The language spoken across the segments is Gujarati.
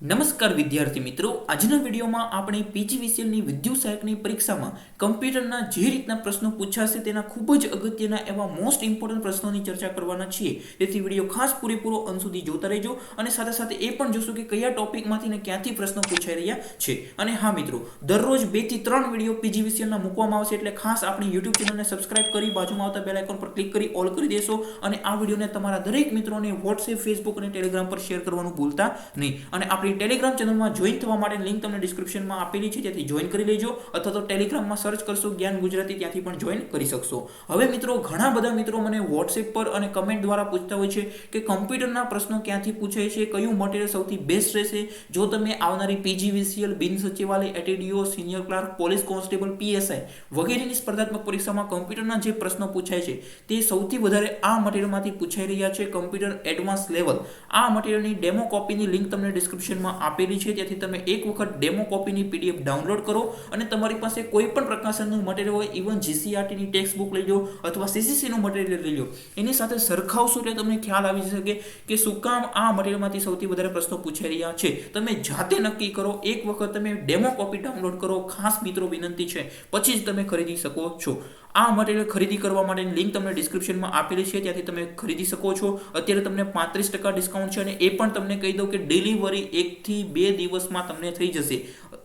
નમસ્કાર વિદ્યાર્થી મિત્રો, આજના વિડીયોમાં આપણે પીજીવીસીએલની વિદ્યુત સહાયકની પરીક્ષામાં કમ્પ્યુટરના જે રીતના પ્રશ્નો પૂછાશે તેના ખૂબ જ અગત્યના એવા મોસ્ટ ઇમ્પોર્ટન્ટ પ્રશ્નોની ચર્ચા કરવાના છીએ. તેથી વિડીયો ખાસ પૂરેપૂરો અંત સુધી જોતા રહેજો અને સાથે સાથે એ પણ જોશું કે કયા ટોપિકમાંથી ને ક્યાંથી પ્રશ્નો પૂછાઈ રહ્યા છે. અને હા મિત્રો, દરરોજ 2 થી 3 વિડીયો પીજીવીસીએલના મૂકવામાં આવશે, એટલે ખાસ આપણી યુટ્યુબ ચેનલને સબસ્ક્રાઇબ કરી બાજુમાં આવતા બેલ આઇકોન પર ક્લિક કરી ઓલ કરી દેશો અને આ વિડીયોને તમારા દરેક મિત્રોને વોટ્સએપ, ફેસબુક અને ટેલિગ્રામ પર શેર કરવાનું ભૂલતા નહીં. અને આપણી ટેલિગ્રામ ચેનલમાં જોઈન થવા માટેની લિંક તમને ડિસ્ક્રિપ્શનમાં આપેલી છે, ત્યાંથી જોઈન કરી લેજો, અથવા તો ટેલિગ્રામમાં સર્ચ કરશો જ્ઞાન ગુજરાતી, ત્યાંથી પણ જોઈન કરી શકશો. હવે મિત્રો, ઘણા બધા મિત્રો મને વોટ્સએપ પર અને કમેન્ટ દ્વારા પૂછતા હોય છે કે કમ્પ્યુટરના પ્રશ્નો ક્યાંથી પૂછાય છે, કયું મટીરિયલ સૌથી બેસ્ટ રહેશે. જો તમે આવનારી પીજીવીસીએલ, બિન સચિવાલય, ATDO, senior clerk, police constable, PSI વગેરેની સ્પર્ધાત્મક પરીક્ષામાં કમ્પ્યુટરના જે પ્રશ્નો પૂછાય છે તે સૌથી વધારે આ મટીરિયલમાંથી પૂછાઈ રહ્યા છે. કમ્પ્યુટર એડવાન્સ લેવલ, આ મટીરિયલની ડેમો કોપીની લિંક તમને ડિસ્ક્રિપ્શનમાં આપેલી છે, ત્યાંથી તમે એક વખત ડેમો કોપીની પીડીએફ ડાઉનલોડ કરો અને તમારી પાસે કોઈ પણ પ્રકાશનનું મટીરિયલ હોય, ઇવન જીસીઆરટીની ટેક્સ્ટ બુક લઈ લો અથવા સીસીસીનું મટીરિયલ લઈ લો, એની સાથે સરખાવશો એટલે તમને ખ્યાલ આવી શકે કે શું કામ આ મટીરિયલમાંથી સૌથી વધારે પ્રશ્નો પૂછાઈ રહ્યા છે. તમે જાતે નક્કી કરો, એક વખત તમે ડેમો કોપી ડાઉનલોડ કરો, ખાસ મિત્રો વિનંતી છે, પછી જ તમે ખરીદી શકો છો. આ મટીરિયલ ખરીદી કરવા માટેની લિંક તમને ડિસ્ક્રિપ્શનમાં આપેલી છે, ત્યાંથી તમે ખરીદી શકો છો. અત્યારે તમને 35% ડિસ્કાઉન્ટ છે અને એ પણ તમને કહી દઉં કે ડિલિવરી 1 થી 2 દિવસમાં તમને થઈ જશે.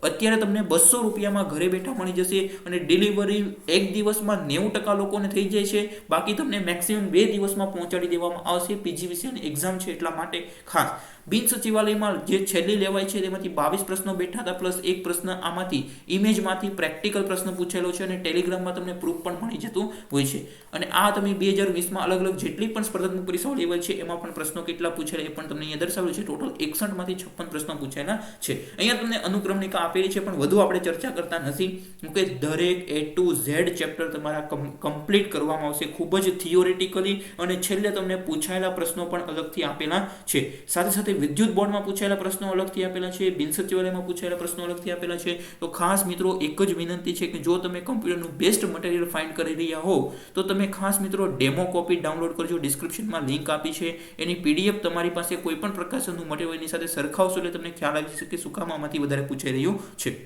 અત્યારે તમને 200 રૂપિયામાં ઘરે બેઠા મળી જશે અને ડિલિવરી 1 દિવસમાં 90% લોકોને થઈ જાય છે. બાકી તમને મેક્સિમમ 2 દિવસમાં પહોંચાડી દેવામાં આવશે. પીજીવીસીએલની એક્ઝામ છે એટલા માટે ખાસ. બિન સચિવાલયમાં જે છેલ્લી લેવાય છે તેમાંથી 22 પ્રશ્નો બેઠા હતા, પ્લસ એક પ્રશ્ન આમાંથી ઇમેજમાંથી પ્રેક્ટિકલ પ્રશ્ન પૂછેલો છે અને ટેલિગ્રામમાં તમને પ્રૂફ પણ મળી જતું હોય છે. અને આ તમે 2020માં અલગ અલગ જેટલી પણ સ્પર્ધાત્મક પરીક્ષાઓ લેવાય છે એમાં પણ પ્રશ્નો કેટલા પૂછેલા એ પણ તમને અહીંયા દર્શાવેલું છે. ટોટલ 61 માંથી 56 પ્રશ્નો પૂછેલા છે. અહીંયા તમને અનુક્રમણિકા આપેલી છે, પણ વધુ આપણે ચર્ચા કરતા નથી. કે દરેક A to Z ચેપ્ટર તમારા કમ્પ્લીટ કરવામાં આવશે, ખૂબ જ થિયોરેટિકલી, અને છેલ્લે તમને પૂછાયેલા પ્રશ્નો પણ અલગથી આપેલા છે. સાથે સાથે વિદ્યુત બોર્ડમાં પૂછાયેલા પ્રશ્નો અલગથી આપેલા છે, બિન સચિવાલયમાં પૂછાયેલા પ્રશ્નો અલગથી આપેલા છે. તો ખાસ મિત્રો એક જ વિનંતી છે કે જો તમે કમ્પ્યુટરનું બેસ્ટ મટીરિયલ ફાઇન્ડ કરી રહ્યા હો તો તમે ખાસ મિત્રો ડેમો કોપી ડાઉનલોડ કરજો. ડિસ્ક્રિપ્શનમાં લિંક આપી છે, એની પીડીએફ તમારી પાસે કોઈ પણ પ્રકાશનનું મટીરિયલ એની સાથે સરખાવશો એટલે તમને ખ્યાલ આવી શકે શું કામ આમાંથી વધારે પૂછાઈ રહ્યું છે.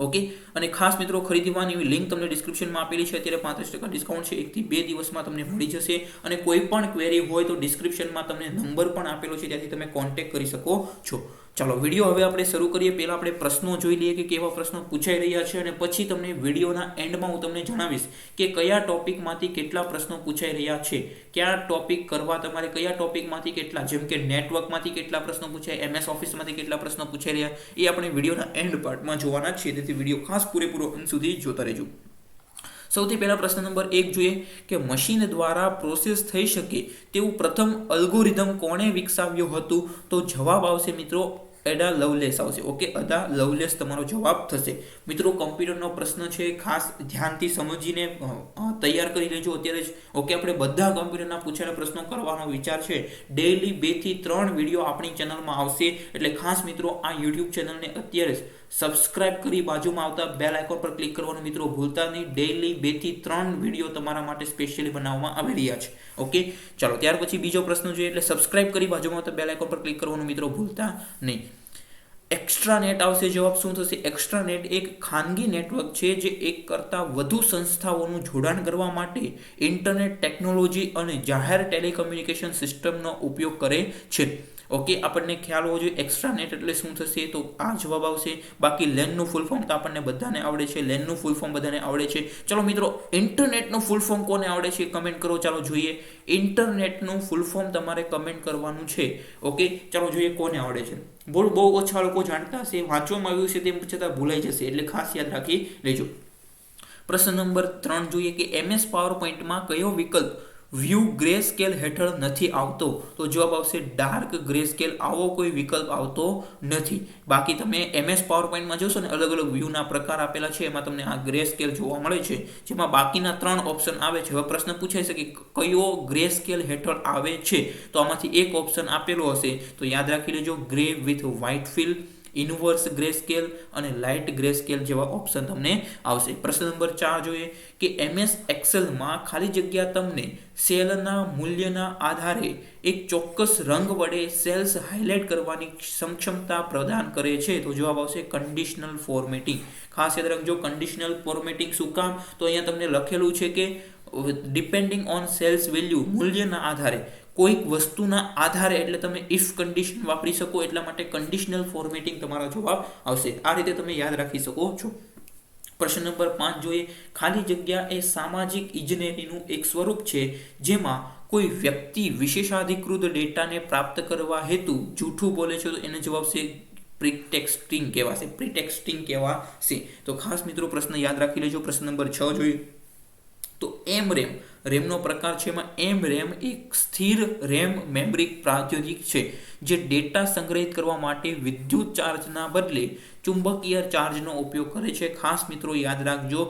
ઓકે, અને ખાસ મિત્રો ખરીદવાની એવી લિંક તમને ડિસ્ક્રિપ્શનમાં આપેલી છે. અત્યારે 35% ડિસ્કાઉન્ટ છે, 1 થી 2 દિવસમાં તમને મળી જશે. અને કોઈ પણ ક્વેરી હોય તો ડિસ્ક્રિપ્શનમાં તમને નંબર પણ આપેલો છે, ત્યાંથી તમે કોન્ટેક્ટ કરી શકો છો. ચાલો વિડીયો હવે આપણે શરૂ કરીએ. પહેલાં આપણે પ્રશ્નો જોઈ લઈએ કે કેવા પ્રશ્નો પૂછાઈ રહ્યા છે, અને પછી તમને વિડીયોના એન્ડમાં હું તમને જણાવીશ કે કયા ટોપિકમાંથી કેટલા પ્રશ્નો પૂછાઈ રહ્યા છે, કયા ટોપિક કરવા તમારે, કયા ટોપિકમાંથી કેટલા, જેમ કે નેટવર્કમાંથી કેટલા પ્રશ્નો પૂછાય, MS ઓફિસમાંથી કેટલા પ્રશ્નો પૂછાઈ રહ્યા, એ આપણે વિડીયોના એન્ડ પાર્ટમાં જોવાના છીએ. તેથી વિડીયો ખાસ પૂરેપૂરો અંત સુધી જોતા રહેજો. સૌથી પહેલા પ્રશ્ન નંબર 1 જોઈએ કે મશીન દ્વારા પ્રોસેસ થઈ શકે તેવું પ્રથમ અલ્ગોરિધમ કોણે વિકસાવ્યું હતું? તો જવાબ આવશે મિત્રો એડા લવલેસ આવશે. ઓકે, અડા લવલેસ તમારો જવાબ થશે. મિત્રો કમ્પ્યુટરનો પ્રશ્ન છે, ખાસ ધ્યાનથી સમજીને તૈયાર કરી લેજો અત્યારે જ. ઓકે, આપણે બધા કમ્પ્યુટરના પૂછેલા પ્રશ્નો કરવાનો વિચાર છે. ડેઈલી 2 થી 3 વિડીયો આપણી ચેનલમાં આવશે, એટલે ખાસ મિત્રો આ યુટ્યુબ ચેનલને અત્યારે જ સબસ્ક્રાઇબ કરી બાજુમાં આવતા બેલ આઇકોન પર ક્લિક કરવાનું મિત્રો ભૂલતા નહીં. ડેઈલી 2 થી 3 વિડીયો તમારા માટે સ્પેશિયલી બનાવવામાં આવી રહ્યા છે. ઓકે, ચાલો ત્યાર પછી બીજો પ્રશ્ન જોઈએ, એટલે સબસ્ક્રાઇબ કરી બાજુમાં આવતા બેલ આઇકોન પર ક્લિક કરવાનું મિત્રો ભૂલતા નહીં. એક્સ્ટ્રાનેટ આવશે. જવાબ શું થશે? એક્સ્ટ્રાનેટ એક ખાનગી નેટવર્ક છે જે એક કરતાં વધુ સંસ્થાઓનું જોડાણ કરવા માટે ઇન્ટરનેટ ટેકનોલોજી અને જાહેર ટેલિકમ્યુનિકેશન સિસ્ટમનો ઉપયોગ કરે છે. ઓકે, આપણને ખ્યાલ હોવો જોઈએ એક્સ્ટ્રાનેટ એટલે શું થશે, તો આ જવાબ આવશે. બાકી લેનનું ફૂલ ફોર્મ તો આપણને બધાને આવડે છે, લેનનું ફૂલ ફોર્મ બધાને આવડે છે. ચલો મિત્રો, ઇન્ટરનેટનું ફૂલ ફોર્મ કોને આવડે છે કમેન્ટ કરો. ચાલો જોઈએ, ઇન્ટરનેટનું ફૂલ ફોર્મ તમારે કમેન્ટ કરવાનું છે. ઓકે, ચાલો જોઈએ કોને આવડે છે. બહુ ઓછા લોકો જાણતા હશે, વાંચવામાં આવ્યું છે તેમ છતાં ભૂલાઈ જશે, એટલે ખાસ યાદ રાખી લેજો. પ્રશ્ન નંબર 3 જોઈએ કે MS પાવરપોઈન્ટમાં કયો વિકલ્પ વ્યૂ ગ્રે સ્કેલ હેઠળ નથી આવતો? તો જવાબ આવશે ડાર્ક ગ્રે સ્કેલ. આવો કોઈ વિકલ્પ આવતો નથી. બાકી તમે MS પાવરપોઈન્ટમાં જોશો ને અલગ અલગ વ્યૂના પ્રકાર આપેલા છે, એમાં તમને આ ગ્રે સ્કેલ જોવા મળે છે, જેમાં બાકીના 3 ઓપ્શન આવે છે. હવે પ્રશ્ન પૂછાય છે કે કયો ગ્રે સ્કેલ હેઠળ આવે છે, તો આમાંથી એક ઓપ્શન આપેલો હશે, તો યાદ રાખી લેજો grey with white fill, inverse grey scale અને લાઇટ ગ્રે સ્કેલ જેવા ઓપ્શન તમને આવશે. પ્રશ્ન નંબર 4 જોઈએ કે MS એક્સેલમાં ખાલી જગ્યા તમને સેલના મૂલ્યના આધારે એક ચોક્કસ રંગ વડે સેલ્સ હાઇલાઇટ કરવાની સક્ષમતા પ્રદાન કરે છે. તો જવાબ આવશે કન્ડિશનલ ફોર્મેટિંગ. ખાસ યાદ રાખજો કન્ડિશનલ ફોર્મેટિંગ શું કામ, તો અહીંયા તમને લખેલું છે કે ડિપેન્ડિંગ ઓન સેલ્સ વેલ્યુ, મૂલ્યના આધારે, કોઈક વસ્તુના આધારે, એટલે તમે ઇફ કન્ડિશન વાપરી શકો, એટલા માટે કન્ડિશનલ ફોર્મેટિંગ તમારો જવાબ આવશે. આ રીતે તમે યાદ રાખી શકો છો. પ્રશ્ન નંબર 5 જોઈએ. ખાલી જગ્યા એ સામાજિક ઇજનેરીનું એક સ્વરૂપ છે જેમાં કોઈ વ્યક્તિ વિશેષાધિકૃત ડેટાને પ્રાપ્ત કરવા હેતુ જૂઠું બોલે છે, તો એનો જવાબ છે પ્રીટેક્સ્ટિંગ કહેવાશે. પ્રીટેક્સ્ટિંગ કહેવાશે. તો ખાસ મિત્રો પ્રશ્ન યાદ રાખી લેજો. પ્રશ્ન નંબર 6 જોઈએ તો રેમનો પ્રકાર છે. એમાં રેમ એક સ્થિર રેમ મેમરી પ્રાદ્યોગિક છે જે ડેટા સંગ્રહિત કરવા માટે વિદ્યુત ચાર્જના બદલે ચુંબકીય ચાર્જનો ઉપયોગ કરે છે. ખાસ મિત્રો યાદ રાખજો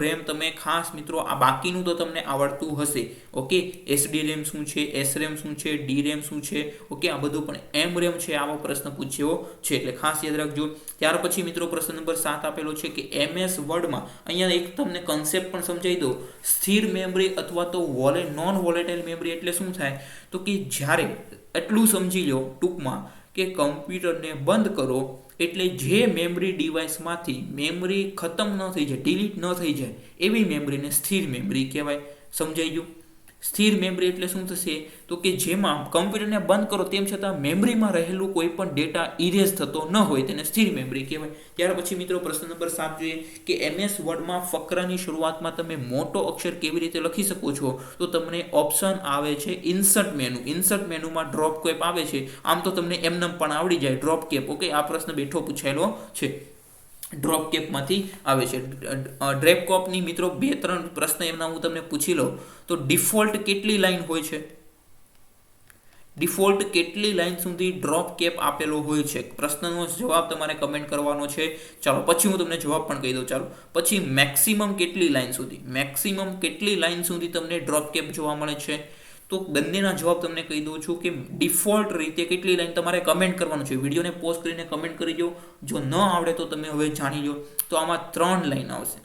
રેમ તમે ખાસ મિત્રો આ બાકીનું તો તમને આવડતું હશે. ઓકે, SD રેમ શું છે, SRAM શું છે, DRAM શું છે, ઓકે, આ બધું પણ રેમ છે. આવો પ્રશ્ન પૂછ્યો છે એટલે ખાસ યાદ રાખજો. ત્યાર પછી મિત્રો પ્રશ્ન નંબર 7 આપેલો છે કે MS વર્ડમાં અહીંયા એક તમને કન્સેપ્ટ પણ સમજાવી દો. સ્થિર મેમરી અથવા તો નોન વોલેટાઇલ મેમરી એટલે શું થાય, તો કે જ્યારે એટલું સમજી લો ટૂંકમાં કે કમ્પ્યુટરને બંધ કરો એટલે જે મેમરી ડિવાઇસમાંથી મેમરી ખતમ ન થઈ જાય, ડિલીટ ન થઈ જાય, એવી મેમરીને સ્થિર મેમરી કહેવાય. સમજાઈ ગયું? સ્થિર મેમરી એટલે શું થશે, તો કે જેમાં કમ્પ્યુટરને બંધ કરો તેમ છતાં મેમરીમાં રહેલું કોઈ પણ ડેટા ઇરેઝ થતો ન હોય તેને સ્થિર મેમરી કહેવાય. ત્યાર પછી મિત્રો પ્રશ્ન નંબર 7 જોઈએ કે MS વર્ડમાં ફકરાની શરૂઆતમાં તમે મોટો અક્ષર કેવી રીતે લખી શકો છો, તો તમને ઓપ્શન આવે છે ઇન્સર્ટ મેનુ. ઇન્સર્ટ મેનુમાં ડ્રોપ કેપ આવે છે. આમ તો તમને એમનેમ પણ આવડી જાય ડ્રોપ કેપ. ઓકે, આ પ્રશ્ન બેઠો પૂછાયેલો છે. ડ્રોપ કેપમાંથી આવે છે. ડ્રેપ કોપની મિત્રો 2-3 પ્રશ્ન એમના હું તમને પૂછી લઉં તો ડિફોલ્ટ કેટલી લાઈન હોય છે, ડિફોલ્ટ કેટલી લાઈન સુધી ડ્રોપ કેપ આપેલો હોય છે? પ્રશ્નનો જવાબ તમારે કમેન્ટ કરવાનો છે. ચાલો પછી હું તમને જવાબ પણ કહી દઉં. ચાલો પછી મેક્સિમમ કેટલી લાઈન સુધી, મેક્સિમમ કેટલી લાઈન સુધી તમને ડ્રોપ કેપ જોવા મળે છે? તો બંનેના જવાબ તમને કહી દઉં છું કે ડિફોલ્ટ રીતે કેટલી લાઈન તમારે કમેન્ટ કરવાનું છે. વિડીયોને પોઝ કરીને કમેન્ટ કરી દો. જો ન આવડે તો તમે હવે જાણી લો. તો આમાં 3 લાઈન આવશે.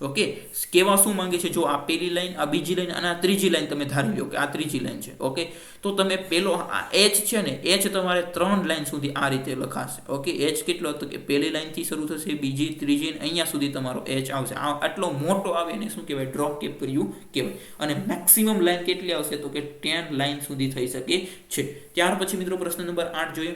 ઓકે, કેવા શું માંગે છે, જો આ પહેલી લાઈન, આ બીજી લાઈન અને આ ત્રીજી લાઈન તમે ધારી લો કે આ ત્રીજી લાઈન છે. ઓકે, તો તમે પેલો આ H છે ને, H તમારે 3 લાઈન સુધી આ રીતે લખાશે. ઓકે, H કેટલો હતો કે પહેલી લાઈનથી શરૂ થશે, બીજી, ત્રીજી, અહીંયા સુધી તમારો H આવશે. આ આટલો મોટો આવે એને શું કહેવાય, ડ્રોપ કેપ કર્યું કહેવાય. અને મેક્સિમમ લાઈન કેટલી આવશે, તો કે 10 લાઈન સુધી થઈ શકે છે. ત્યાર પછી મિત્રો પ્રશ્ન નંબર 8 જોઈએ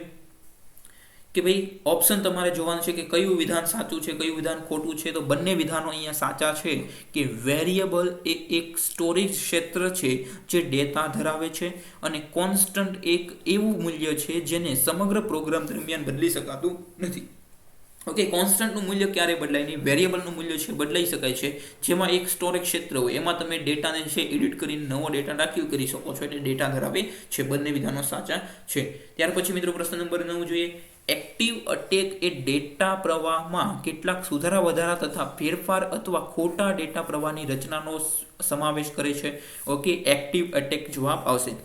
કે ભાઈ ઓપ્શન તમારે જોવાનું છે કે કયું વિધાન સાચું છે, કયું વિધાન ખોટું છે. તો બંને વિધાનો અહીંયા સાચા છે કે વેરિયેબલ એ એક સ્ટોરેજ ક્ષેત્ર છે જે ડેટા ધરાવે છે અને કોન્સ્ટન્ટ એક એવું મૂલ્ય છે જેને સમગ્ર પ્રોગ્રામ દરમિયાન બદલી શકાતું નથી. ઓકે, કોન્સ્ટન્ટનું મૂલ્ય ક્યારે બદલાય નહીં, વેરિયેબલનું મૂલ્ય છે બદલાઈ શકાય છે. જેમાં એક સ્ટોરેજ ક્ષેત્ર હોય એમાં તમે ડેટાને છે એડિટ કરીને નવો ડેટા દાખલ કરી શકો છો, એટલે ડેટા ધરાવે છે. બંને વિધાનો સાચા છે. ત્યાર પછી મિત્રો પ્રશ્ન નંબર 9 જોઈએ. એક્ટિવ અટેક એ ડેટા પ્રવાહમાં કેટલાક સુધારા વધારા તથા ફેરફાર અથવા ખોટા ડેટા પ્રવાહની રચનાનો સમાવેશ કરે છે. ઓકે, એક્ટિવ અટેક જવાબ આવશે.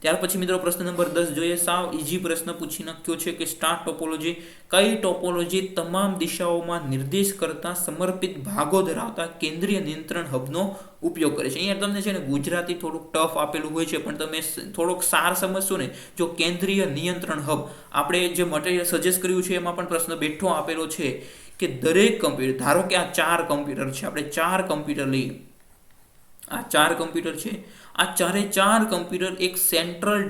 ત્યાર પછી મિત્રો પ્રશ્ન નંબર 10 જોઈએ. સાવ ઈઝી પ્રશ્ન પૂછી નાખ્યો છે કે સ્ટાર ટોપોલોજી કઈ ટોપોલોજી તમામ દિશાઓમાં નિર્દેશ કરતા સમર્પિત ભાગો ધરાવતા કેન્દ્રીય નિયંત્રણ હબનો ઉપયોગ કરે છે? અહીંયા તમને છે ને ગુજરાતી થોડુંક ટફ આપેલું હોય છે, પણ તમે થોડોક સાર સમજશો ને. જો કેન્દ્રીય નિયંત્રણ હબ આપણે જે મટીરિયલ સજેસ્ટ કર્યું છે એમાં પણ પ્રશ્ન બેઠો આપેલો છે કે દરેક કમ્પ્યુટર, ધારો કે આ 4 કમ્પ્યુટર છે, આપણે 4 કમ્પ્યુટર લઈએ, આ 4 કમ્પ્યુટર છે, આ 4 કમ્પ્યુટર એક સેન્ટ્રલ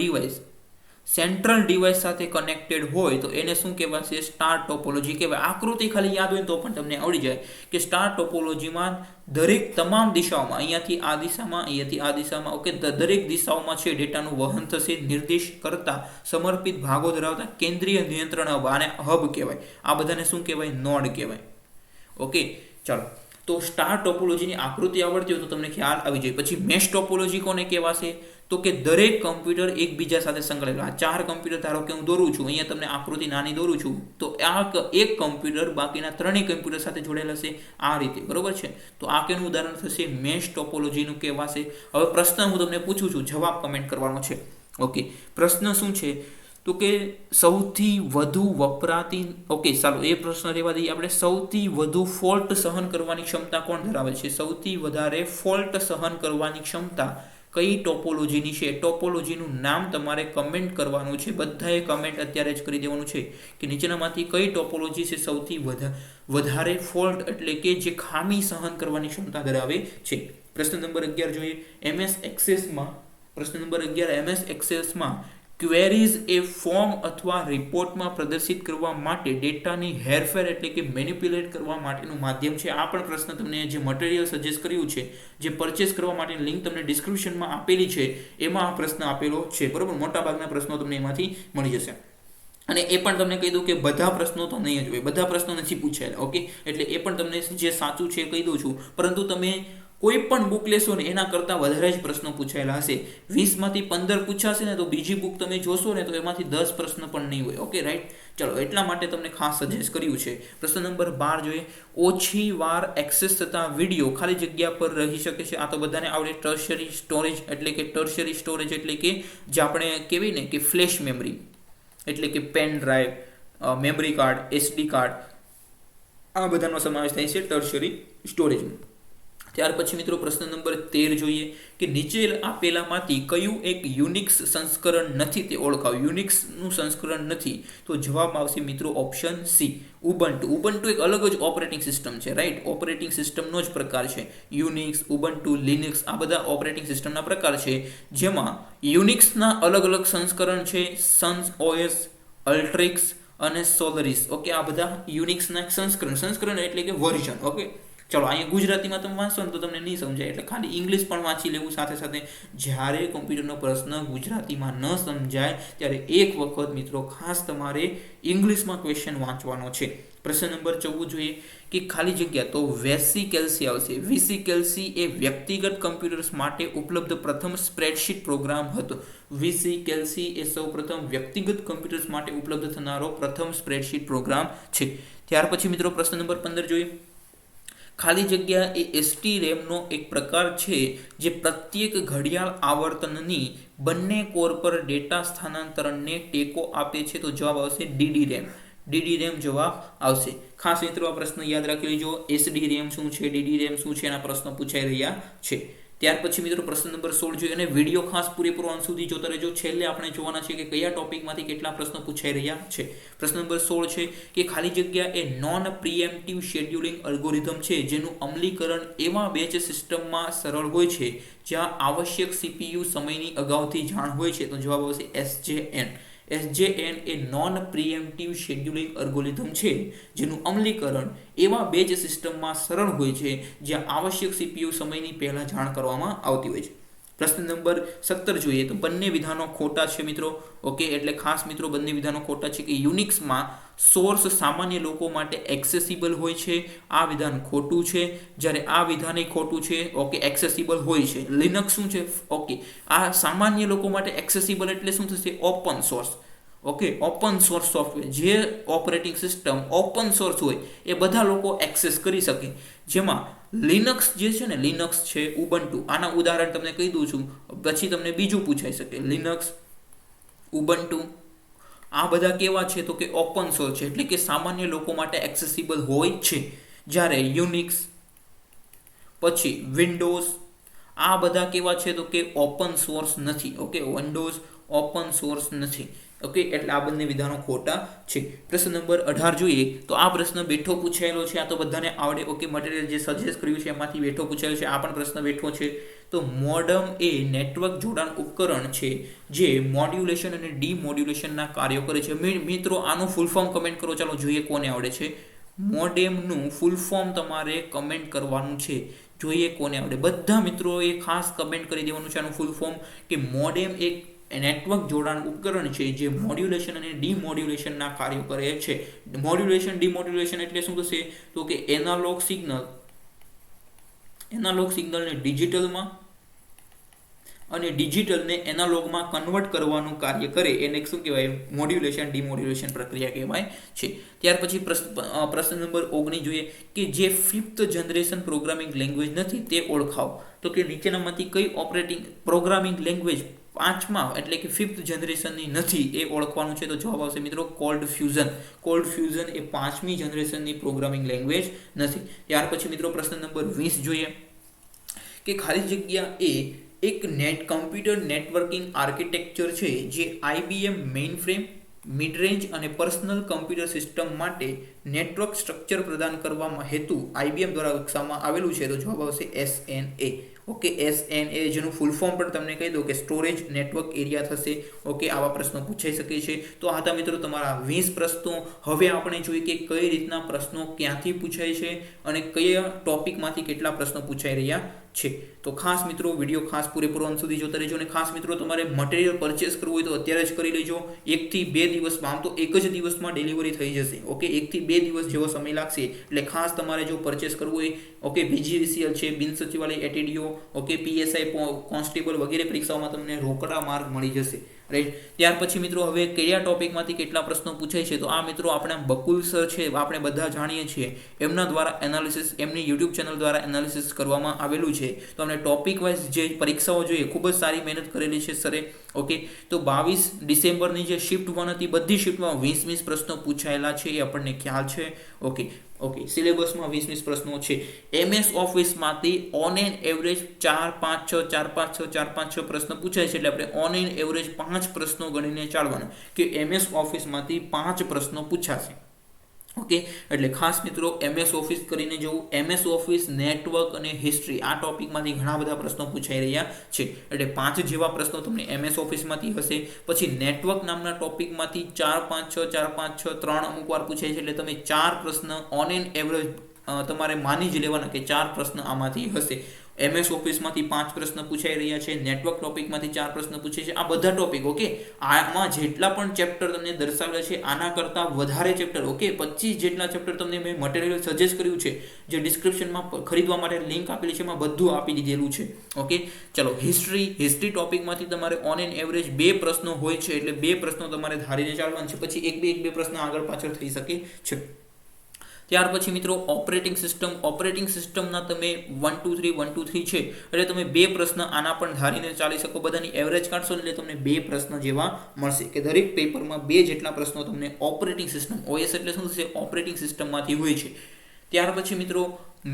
ડિવાઇસ સાથે કનેક્ટેડ હોય તો એને શું કહેવાશે, સ્ટાર ટોપોલોજી કહેવાય. આકૃતિ ખાલી યાદ હોય તો પણ તમને આવડી જાય કે સ્ટાર ટોપોલોજીમાં દરેક તમામ દિશાઓમાં, અહીંયાથી આ દિશામાં, અહીંયાથી આ દિશામાં, ઓકે, દરેક દિશાઓમાં છે ડેટાનું વહન થશે. નિર્દેશ કરતા સમર્પિત ભાગો ધરાવતા કેન્દ્રીય નિયંત્રણ હબ, આને હબ કહેવાય. આ બધાને શું કહેવાય, નોડ કહેવાય. ઓકે, ચાલો. તો સ્ટાર ટોપોલોજીની આકૃતિ આવડતી હોય તો તમને ખ્યાલ આવી જાય. પછી મેશ ટોપોલોજી કોને કહેવાશે, તો કે દરેક કમ્પ્યુટર એકબીજા સાથે સંકળાયેલા. આ 4 કમ્પ્યુટર ધારો કે હું દોરું છું, અહીંયા તમને આકૃતિ નાની દોરું છું, તો આ એક કમ્પ્યુટર બાકીના 3 કમ્પ્યુટર સાથે જોડાયેલા છે આ રીતે, બરોબર છે. તો આ કેનું ઉદાહરણ થશે, મેશ ટોપોલોજીનું કહેવાશે. હવે પ્રશ્ન હું તમને પૂછું છું, જવાબ કમેન્ટ કરવાનો છે. ઓકે, પ્રશ્ન શું છે, તો કે સૌથી વધુ વપરાતી, ઓકે ચાલો એ પ્રશ્ન રહેવા દઈએ આપણે. સૌથી વધુ ફોલ્ટ સહન કરવાની ક્ષમતા કોણ ધરાવે છે? સૌથી વધારે ફોલ્ટ સહન કરવાની ક્ષમતા કઈ ટોપોલોજીની છે? ટોપોલોજીનું નામ તમારે કમેન્ટ કરવાનું છે. બધાએ કમેન્ટ અત્યારે જ કરી દેવાનું છે કે નીચેનામાંથી કઈ ટોપોલોજી છે સૌથી વધારે ફોલ્ટ એટલે કે જે ખામી સહન કરવાની ક્ષમતા ધરાવે છે. પ્રશ્ન નંબર 11 જોઈએ. MS એક્સેસમાં પ્રશ્ન નંબર 11 MS એક્સેસમાં ક્વેરીઝ એ ફોર્મ અથવા રિપોર્ટમાં પ્રદર્શિત કરવા માટે ડેટાની હેરફેર એટલે કે મેનિપ્યુલેટ કરવા માટેનું માધ્યમ છે. આ પણ પ્રશ્ન તમને જે મટીરિયલ સજેસ્ટ કર્યું છે, જે પરચેસ કરવા માટેની લિંક તમને ડિસ્ક્રિપ્શનમાં આપેલી છે, એમાં આ પ્રશ્ન આપેલો છે. બરોબર, મોટાભાગના પ્રશ્નો તમને એમાંથી મળી જશે. અને એ પણ તમને કહી દઉં કે બધા પ્રશ્નો તો નહીં જ હોય, બધા પ્રશ્નો નથી પૂછાયેલા. ઓકે, એટલે એ પણ તમને જે સાચું છે કહી દઉં છું. પરંતુ તમે કોઈ પણ બુક લેશો ને એના કરતાં વધારે જ પ્રશ્નો પૂછાયેલા હશે. 20માંથી 15 પૂછાશે ને તો બીજી બુક તમે જોશો ને તો એમાંથી 10 પ્રશ્ન પણ નહીં હોય. ઓકે રાઈટ, ચલો એટલા માટે તમને ખાસ સજેસ્ટ કર્યું છે. પ્રશ્ન નંબર 12 જોઈએ. ઓછી વાર એક્સેસ થતા વિડીયો ખાલી જગ્યા પર રહી શકે છે. આ તો બધાને આવડે. ટર્શરી સ્ટોરેજ એટલે કે ટર્શરી સ્ટોરેજ એટલે કે જે આપણે કહેવાય ને કે ફ્લેશ મેમરી એટલે કે pen drive, memory card, SD card, આ બધાનો સમાવેશ થાય છે ટર્શરી સ્ટોરેજમાં. ત્યાર પછી મિત્રો પ્રશ્ન નંબર 13 જોઈએ કે નીચે આપેલામાંથી કયું એક યુનિક્સ સંસ્કરણ નથી તે ઓળખાવો. યુનિક્સનું સંસ્કરણ નથી તો જવાબ આવશે મિત્રો ઓપ્શન સી, ઉબુન્ટુ. ઉબુન્ટુ એક અલગ જ ઓપરેટિંગ સિસ્ટમ છે. રાઈટ, ઓપરેટિંગ સિસ્ટમનો જ પ્રકાર છે. યુનિક્સ, ઉબુન્ટુ, લિનક્સ આ બધા ઓપરેટિંગ સિસ્ટમના પ્રકાર છે, જેમાં યુનિક્સના અલગ અલગ સંસ્કરણ છે. સન્સ OS, અલ્ટ્રિક્સ અને સોલરિસ. ઓકે, આ બધા યુનિક્સના સંસ્કરણ એટલે કે વર્ઝન. ઓકે, ચલો અહીંયા ગુજરાતીમાં તમે વાંચશો ને તો તમને નહીં સમજાય, એટલે ખાલી ઇંગ્લિશ પણ વાંચી લેવું સાથે સાથે. જ્યારે કોમ્પ્યુટરનો પ્રશ્ન ગુજરાતીમાં ન સમજાય ત્યારે એક વખત મિત્રો ખાસ તમારે ઇંગ્લિશમાં ક્વેશ્ચન વાંચવાનો છે. પ્રશ્ન નંબર 14 જોઈએ કે ખાલી જગ્યા તો VCLC આવશે. VCLC એ વ્યક્તિગત કમ્પ્યુટર્સ માટે ઉપલબ્ધ પ્રથમ સ્પ્રેડશીટ પ્રોગ્રામ હતો. VCLC એ સૌપ્રથમ વ્યક્તિગત કમ્પ્યુટર્સ માટે ઉપલબ્ધ થનારો પ્રથમ સ્પ્રેડશીટ પ્રોગ્રામ છે. ત્યાર પછી મિત્રો પ્રશ્ન નંબર 15 જોઈએ. ખાલી જગ્યા એ STRAMનો એક પ્રકાર છે જે પ્રત્યેક ઘડિયાળ આવર્તનની બંને કોર પર ડેટા સ્થાનાંતરણને ટેકો આપે છે. તો જવાબ આવશે DDRAM. DDRAM જવાબ આવશે. ખાસ મિત્રો આ પ્રશ્ન યાદ રાખી લેજો. SDRAM શું છે, DDRAM શું છે, એના પ્રશ્નો પૂછાઈ રહ્યા છે. ત્યાર પછી મિત્રો પ્રશ્ન નંબર 16 જોઈએ અને વિડીયો ખાસ પૂરેપૂરો અંત સુધી જોતા રહેજો. છેલ્લે આપણે જોવાના છે કે કયા ટોપિકમાંથી કેટલા પ્રશ્નો પૂછાઈ રહ્યા છે. પ્રશ્ન નંબર 16 છે કે ખાલી જગ્યા એ નોન પ્રિએમ્પ્ટિવ શેડ્યુલિંગ અલ્ગોરિધમ છે જેનું અમલીકરણ એવા બેચ સિસ્ટમમાં સરળ હોય છે જ્યાં આવશ્યક CPU સમયની અગાઉથી જાણ હોય છે. તો જવાબ આવશે SJN. SJN એ નોન પ્રિએમ્પ્ટિવ શેડ્યુલિંગ અલ્ગોરિધમ છે જેનું અમલીકરણ એવા બેચ સિસ્ટમમાં સરળ હોય છે જ્યાં આવશ્યક CPU સમયની પહેલા જાણ કરવામાં આવતી હોય છે. પ્રશ્ન નંબર 17 જોઈએ તો બંને વિધાનો ખોટા છે મિત્રો. ઓકે, એટલે ખાસ મિત્રો બંને વિધાનો ખોટા છે કે યુનિક્સમાં સોર્સ સામાન્ય લોકો માટે એક્સેસિબલ હોય છે. આ વિધાન ખોટું છે. જ્યારે આ વિધાન ખોટું છે. ઓકે, એક્સેસિબલ હોય છે. લિનક્સ શું છે? ઓકે, આ સામાન્ય લોકો માટે એક્સેસિબલ એટલે શું થશે? Open source. Okay, open source software, જે ઓપરેટિંગ સિસ્ટમ ઓપન સોર્સ હોય એ બધા લોકો એક્સેસ કરી શકે. જેમાં લિનક્સ જે છે ને, લિનક્સ છે, ઉબુન્ટુ, આના ઉદાહરણ તમને કહી દઉં છું, પછી તમને બીજું પૂછાઈ શકે. લિનક્સ, ઉબુન્ટુ આ બધા કેવા છે તો કે ઓપન સોર્સ છે, એટલે કે સામાન્ય લોકો માટે એક્સેસિબલ હોય છે. જ્યારે યુનિક્સ પછી વિન્ડોઝ આ બધા કેવા છે તો કે ઓપન સોર્સ નથી. ઓકે, વિન્ડોઝ ઓપન સોર્સ નથી. ઓકે, એટલે આ બંને વિધાનો ખોટા છે. પ્રશ્ન નંબર 18 જોઈએ તો આ પ્રશ્ન બેઠો પૂછાયેલો છે. આ તો બધાને આવડે. ઓકે, મટીરિયલ જે સજેસ્ટ કર્યું છે એમાંથી બેઠો પૂછાયેલો છે. આ પણ પ્રશ્ન બેઠો છે. તો મોડમ એ નેટવર્ક જોડાણ ઉપકરણ છે જે મોડ્યુલેશન અને ડીમોડ્યુલેશનના કાર્યો કરે છે. મિત્રો આનું ફૂલ ફોર્મ કમેન્ટ કરો. ચાલો જોઈએ કોને આવડે છે. મોડેમનું ફૂલ ફોર્મ તમારે કમેન્ટ કરવાનું છે. જોઈએ કોને આવડે. બધા મિત્રોએ ખાસ કમેન્ટ કરી દેવાનું છે આનું ફૂલ ફોર્મ કે મોડેમ એક નેટવર્ક જોડાણ ઉપકરણ છે જે મોડ્યુલેશન અને ડીમોડ્યુલેશનના કાર્યો કરે છે. મોડ્યુલેશન ડીમોડ્યુલેશન એટલે શું થશે તો કે એનાલોગ સિગ્નલને ડિજિટલમાં અને ડિજિટલને એનાલોગમાં કન્વર્ટ કરવાનું કાર્ય કરે એને શું કહેવાય? મોડ્યુલેશન ડીમોડ્યુલેશન પ્રક્રિયા કહેવાય છે. ત્યાર પછી પ્રશ્ન નંબર 19 જોઈએ કે જે 5th જનરેશન પ્રોગ્રામિંગ લેંગ્વેજ નથી તે ઓળખાવો. તો કે નીચેનામાંથી કઈ ઓપરેટિંગ પ્રોગ્રામિંગ લેંગ્વેજ પાંચમા એટલે કે 5th જનરેશનની નથી એ ઓળખવાનું છે. તો જવાબ આવશે મિત્રો કોલ્ડ ફ્યુઝન. કોલ્ડ ફ્યુઝન એ 5મી જનરેશનની પ્રોગ્રામિંગ લેંગ્વેજ નથી. ત્યાર પછી મિત્રો પ્રશ્ન નંબર 20 જોઈએ કે ખાલી જગ્યા એ એક કમ્પ્યુટર નેટવર્કિંગ આર્કિટેક્ચર છે જે IBM મેઇનફ્રેમ, મિડ રેન્જ અને પર્સનલ કમ્પ્યુટર સિસ્ટમ માટે નેટવર્ક સ્ટ્રક્ચર પ્રદાન કરવા હેતુ IBM દ્વારા વિકસાવવામાં આવેલું છે. તો જવાબ આવશે SNA. ઓકે, SNA જેનું ફૂલ ફોર્મ પણ તમને કહી દો કે સ્ટોરેજ નેટવર્ક એરિયા થશે. ઓકે, આવા પ્રશ્નો પૂછાઈ શકે છે. તો આ હતા મિત્રો તમારા 20 પ્રશ્નો. હવે આપણે જોઈએ કે કઈ રીતના પ્રશ્નો ક્યાંથી પૂછાય છે અને કયા ટોપિકમાંથી કેટલા પ્રશ્નો પૂછાઈ રહ્યા છે. તો ખાસ મિત્રો વિડીયો ખાસ પૂરેપૂરો અંત સુધી જોતા રહેજો. અને ખાસ મિત્રો તમારે મટીરિયલ પરચેસ કરવું હોય તો અત્યારે જ કરી લેજો. 1 થી 2 દિવસમાં, આમ તો એક જ દિવસમાં ડિલિવરી થઈ જશે. ઓકે, 1 થી 2 દિવસ જેવો સમય લાગશે. એટલે ખાસ તમારે જો પરચેસ કરવું હોય, ઓકે, BGVCL છે, બિન સચિવાલય ATDO, ઓકે, PSI કોન્સ્ટેબલ વગેરે પરીક્ષાઓમાં તમને રોકડા માર્ક મળી જશે. રાઈટ. ત્યાર પછી મિત્રો હવે કયા ટોપિકમાંથી કેટલા પ્રશ્નો પૂછાય છે તો આ મિત્રો આપણે બકુલ સર છે, આપણે બધા જાણીએ છીએ, એમના દ્વારા એનાલિસિસ, એમની યુટ્યુબ ચેનલ દ્વારા એનાલિસિસ કરવામાં આવેલું છે. તો અમને ટોપિક વાઇઝ જે પરીક્ષાઓ જોઈએ ખૂબ જ સારી મહેનત કરેલી છે સરે. ઓકે, તો 22 ડિસેમ્બરની જે શિફ્ટ 1 હતી બધી શિફ્ટમાં 20 પ્રશ્નો પૂછાયેલા છે એ આપણને ખ્યાલ છે. ઓકે, સિલેબસમાં 20 પ્રશ્નો છે. MS ઓફિસમાંથી ઓન એન એવરેજ 4-5-6 પ્રશ્નો પૂછાય છે. એટલે આપણે ઓન એન એવરેજ 5 પ્રશ્નો ગણીને ચાલવાના કે MS ઓફિસમાંથી 5 પ્રશ્નો પૂછાશે. ઓકે, એટલે ખાસ મિત્રો MS ઓફિસ કરીને જવું. MS ઓફિસ, નેટવર્ક અને હિસ્ટ્રી આ ટોપિકમાંથી ઘણા બધા પ્રશ્નો પૂછાઈ રહ્યા છે. એટલે 5 જેવા પ્રશ્નો તમને MS ઓફિસમાંથી હશે. પછી નેટવર્ક નામના ટોપિકમાંથી 4-5-6 3 અમુક વાર પૂછાય છે. એટલે તમે 4 પ્રશ્ન ઓન એન એવરેજ તમારે માની જ લેવાના કે 4 પ્રશ્ન આમાંથી હશે. MS ઓફિસમાંથી 5 પ્રશ્ન પૂછાઈ રહ્યા છે. નેટવર્ક ટોપિકમાંથી 4 પ્રશ્ન પૂછાય છે. આ બધા ટોપિક, ઓકે, આમાં જેટલા પણ ચેપ્ટર તમને દર્શાવેલા છે આના કરતાં વધારે ચેપ્ટર, ઓકે, 25 જેટલા ચેપ્ટર તમને મેં મટીરિયલ સજેસ્ટ કર્યું છે, જે ડિસ્ક્રિપ્શનમાં ખરીદવા માટે લિંક આપેલી છે, એમાં બધું આપી દીધેલું છે. ઓકે, ચલો હિસ્ટ્રી ટોપિકમાંથી તમારે ઓન એન એવરેજ 2 પ્રશ્નો હોય છે. એટલે 2 પ્રશ્નો તમારે ધારીને ચાલવાના છે. પછી એક બે પ્રશ્ન આગળ પાછળ થઈ શકે છે. ત્યાર પછી મિત્રો ઓપરેટિંગ સિસ્ટમના તમે 1 2 3 છે. એટલે તમે 2 પ્રશ્ન આના પણ ધારીને ચાલી શકો. બધાની એવરેજ કાઢશો એટલે તમને 2 પ્રશ્ન જેવા મળશે કે દરેક પેપરમાં 2 જેટલા પ્રશ્નો તમને ઓપરેટિંગ સિસ્ટમ, OS એટલે શું થશે, ઓપરેટિંગ સિસ્ટમમાંથી હોય છે. ત્યાર પછી મિત્રો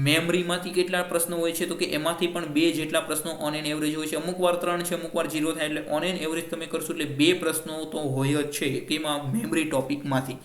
મેમરીમાંથી કેટલા પ્રશ્નો હોય છે તો કે એમાંથી પણ 2 જેટલા પ્રશ્નો ઓન એન એવરેજ હોય છે. અમુક વાર 3 છે, અમુક વાર 0 થાય. એટલે ઓન એન એવરેજ તમે કરશો એટલે 2 પ્રશ્નો તો હોય જ છે કેમાં, મેમરી ટોપિકમાંથી.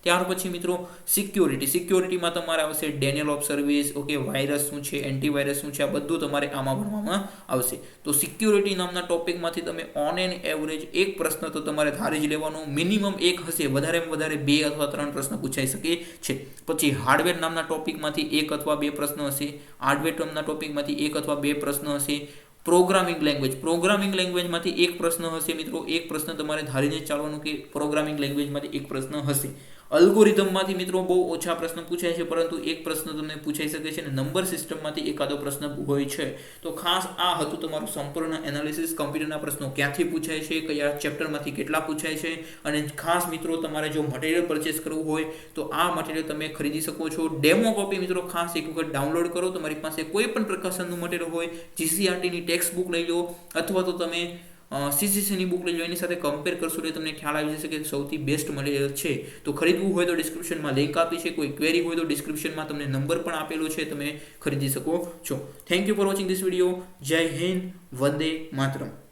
ત્યાર પછી મિત્રો સિક્યોરિટીમાં તમારે આવશે denial of service, okay, virus શું છે, એન્ટીવાયરસ શું છે, આ બધું તમારે આમાં ભણવામાં આવશે. તો સિક્યોરિટી નામના ટોપિકમાંથી તમે ઓન એન એવરેજ 1 પ્રશ્ન તો તમારે ધારી જ લેવાનો. મિનિમમ 1 હશે, વધારેમાં વધારે 2 અથવા 3 પ્રશ્ન પૂછાઈ શકે છે. પછી હાર્ડવેર નામના ટોપિકમાંથી 1 અથવા 2 પ્રશ્ન હશે. હાર્ડવેર નામના ટોપિકમાંથી 1 અથવા 2 પ્રશ્ન હશે. પ્રોગ્રામિંગ લેંગ્વેજમાંથી 1 પ્રશ્ન હશે મિત્રો. 1 પ્રશ્ન તમારે ધારીને ચાલવાનું કે પ્રોગ્રામિંગ લેંગ્વેજમાંથી 1 પ્રશ્ન હશે. અલ્ગોરિધમમાંથી મિત્રો બહુ ઓછા પ્રશ્ન પૂછાય છે, પરંતુ 1 પ્રશ્ન તમને પૂછાઈ શકે છે. અને નંબર સિસ્ટમમાંથી એકાદો પ્રશ્ન હોય છે. તો ખાસ આ હતું તમારું સંપૂર્ણ એનાલિસિસ. કમ્પ્યુટરના પ્રશ્નો ક્યાંથી પૂછાય છે, કયા ચેપ્ટરમાંથી કેટલા પૂછાય છે. અને ખાસ મિત્રો તમારે જો મટીરિયલ પરચેસ કરવું હોય તો આ મટીરિયલ તમે ખરીદી શકો છો. ડેમો કોપી મિત્રો ખાસ એક વખત ડાઉનલોડ કરો. તમારી પાસે કોઈ પણ પ્રકારનું મટીરિયલ હોય, GCRTની ટેક્સ્ટ બુક લઈ લો અથવા તો તમે CCCની બુક લઈ લો, એની સાથે કમ્પેર કરશો એટલે તમને ખ્યાલ આવી જશે કે સૌથી બેસ્ટ મટીરિયલ છે. તો ખરીદવું હોય તો ડિસ્ક્રિપ્શનમાં લિંક આપી છે. કોઈ ક્વેરી હોય તો ડિસ્ક્રિપ્શનમાં તમને નંબર પણ આપેલો છે, તમે ખરીદી શકો છો. Thank you for watching this video. જય હિન્દ, વંદે માતરમ.